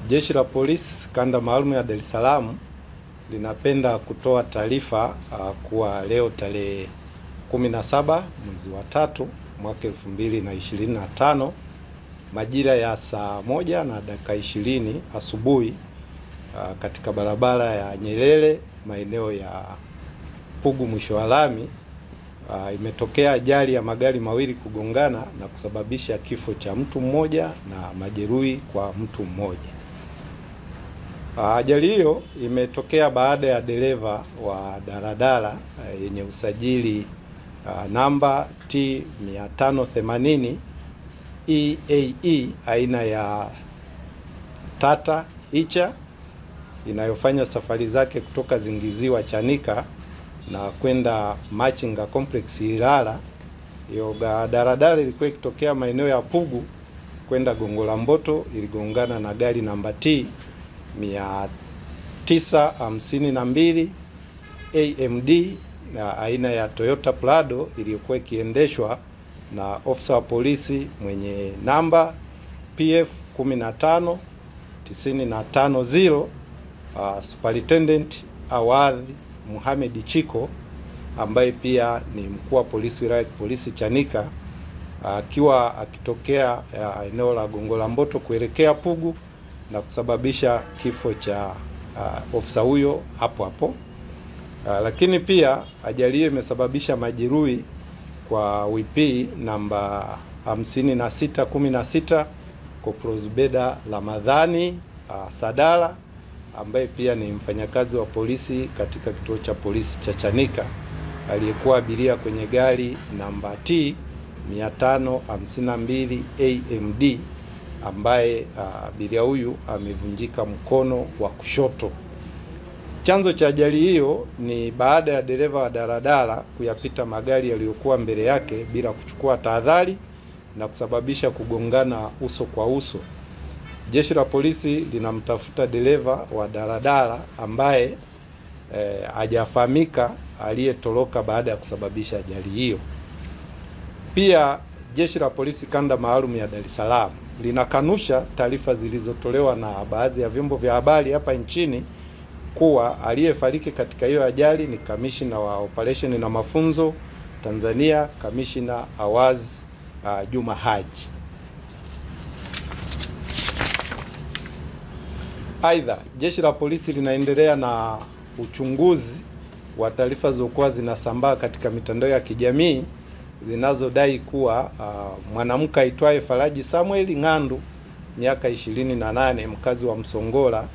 Jeshi la Polisi Kanda Maalum ya Dar es Salaam linapenda kutoa taarifa kuwa leo tarehe 17 mwezi wa 3 mwaka 2025 majira ya saa 1:20 asubuhi katika barabara ya Nyerere maeneo ya Pugu mwisho wa lami imetokea ajali ya magari mawili kugongana na kusababisha kifo cha mtu mmoja na majeruhi kwa mtu mmoja. Ajali hiyo imetokea baada ya dereva wa daladala yenye usajili namba T580 EAE aina ya Tata Icha inayofanya safari zake kutoka Zingiziwa Chanika na kwenda Machinga Complex Ilala. Hiyo daladala ilikuwa ikitokea maeneo ya Pugu kwenda Gongo la Mboto, iligongana na gari namba T 952 AMD na aina ya Toyota Prado iliyokuwa ikiendeshwa na ofisa wa polisi mwenye namba PF 15950 Superintendent Awadhi Mohamed Chiko ambaye pia ni mkuu wa polisi wilaya polisi Chanika, akiwa akitokea eneo la Gongo la Mboto kuelekea Pugu na kusababisha kifo cha ofisa huyo hapo hapo. Lakini pia ajali hiyo imesababisha majeruhi kwa WP namba 5616 Kopro Zubeda Ramadhani Sadala ambaye pia ni mfanyakazi wa polisi katika kituo cha polisi cha Chanika, aliyekuwa abiria kwenye gari namba T 552 AMD ambaye abiria huyu amevunjika mkono wa kushoto. Chanzo cha ajali hiyo ni baada ya dereva wa daladala kuyapita magari yaliyokuwa mbele yake bila kuchukua tahadhari na kusababisha kugongana uso kwa uso. Jeshi la polisi linamtafuta dereva wa daladala ambaye hajafahamika aliyetoroka baada ya kusababisha ajali hiyo. Pia Jeshi la Polisi Kanda Maalum ya Dar es Salaam linakanusha taarifa zilizotolewa na baadhi ya vyombo vya habari hapa nchini kuwa aliyefariki katika hiyo ajali ni kamishina wa operation na mafunzo Tanzania, Kamishina Awaz Juma Haji. Aidha, Jeshi la Polisi linaendelea na uchunguzi wa taarifa zilizokuwa zinasambaa katika mitandao ya kijamii zinazodai kuwa mwanamke aitwaye Faraji Samuel Ng'andu, miaka 28, mkazi wa Msongola,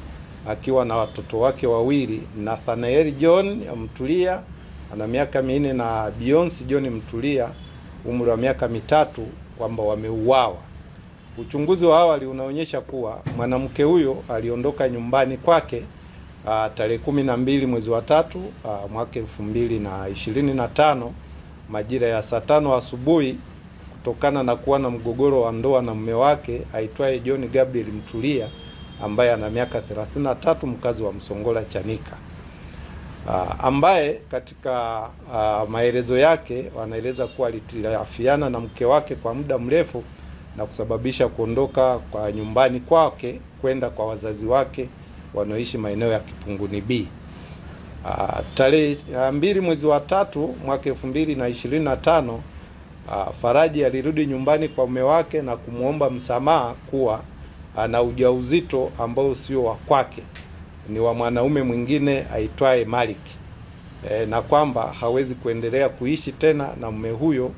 akiwa na watoto wake wawili, Nathanael John Mtulia ana miaka 4 na Beyonce John Mtulia umri wa miaka 3, kwamba wameuawa. Uchunguzi wa awali unaonyesha kuwa mwanamke huyo aliondoka nyumbani kwake tarehe 12 mwezi wa 3 mwaka 2025 majira ya saa 5 asubuhi kutokana na kuwa na mgogoro wa ndoa na mume wake aitwaye John Gabriel Mtulia ambaye ana miaka 33, mkazi wa Msongola Chanika, ambaye katika maelezo yake wanaeleza kuwa alitirafiana na mke wake kwa muda mrefu na kusababisha kuondoka kwa nyumbani kwake kwenda kwa wazazi wake wanaoishi maeneo ya Kipunguni B. Tarehe 2 mwezi wa 3 mwaka 2025 Faraji alirudi nyumbani kwa mume wake na kumwomba msamaha kuwa ana ujauzito ambao sio wa kwake, ni wa mwanaume mwingine aitwaye Malik, na kwamba hawezi kuendelea kuishi tena na mume huyo,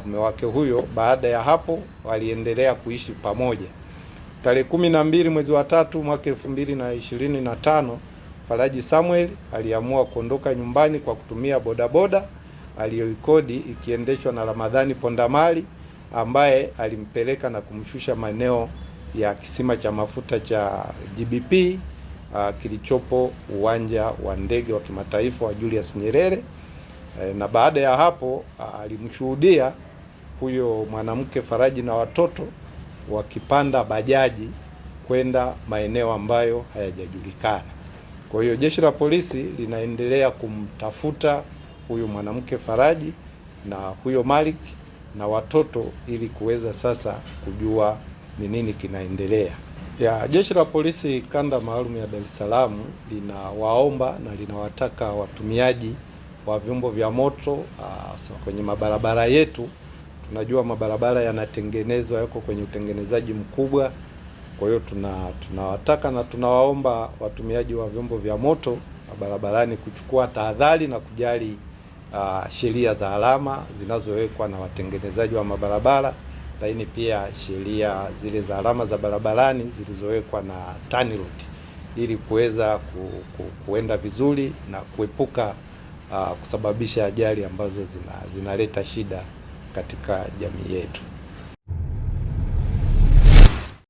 mume wake huyo. Baada ya hapo waliendelea kuishi pamoja. Tarehe 12 mwezi wa 3 mwaka 2025 Faraji Samuel aliamua kuondoka nyumbani kwa kutumia bodaboda aliyoikodi ikiendeshwa na Ramadhani Pondamali, ambaye alimpeleka na kumshusha maeneo ya kisima cha mafuta cha GBP kilichopo uwanja wa ndege wa kimataifa wa Julius Nyerere. Na baada ya hapo alimshuhudia huyo mwanamke Faraji na watoto wakipanda bajaji kwenda maeneo ambayo hayajajulikana. Kwa hiyo Jeshi la Polisi linaendelea kumtafuta huyo mwanamke Faraji na huyo Malik na watoto ili kuweza sasa kujua ni nini kinaendelea. Jeshi la Polisi Kanda Maalum ya Dar es Salaam linawaomba na linawataka watumiaji wa vyombo vya moto kwenye mabarabara yetu. Tunajua mabarabara yanatengenezwa, yako kwenye utengenezaji mkubwa. Kwa hiyo tunawataka na tunawaomba watumiaji wa vyombo vya moto barabarani kuchukua tahadhari na kujali sheria za alama zinazowekwa na watengenezaji wa mabarabara, lakini pia sheria zile za alama za barabarani zilizowekwa na TANROADS ili kuweza kuenda vizuri na kuepuka kusababisha ajali ambazo zinaleta shida katika jamii yetu.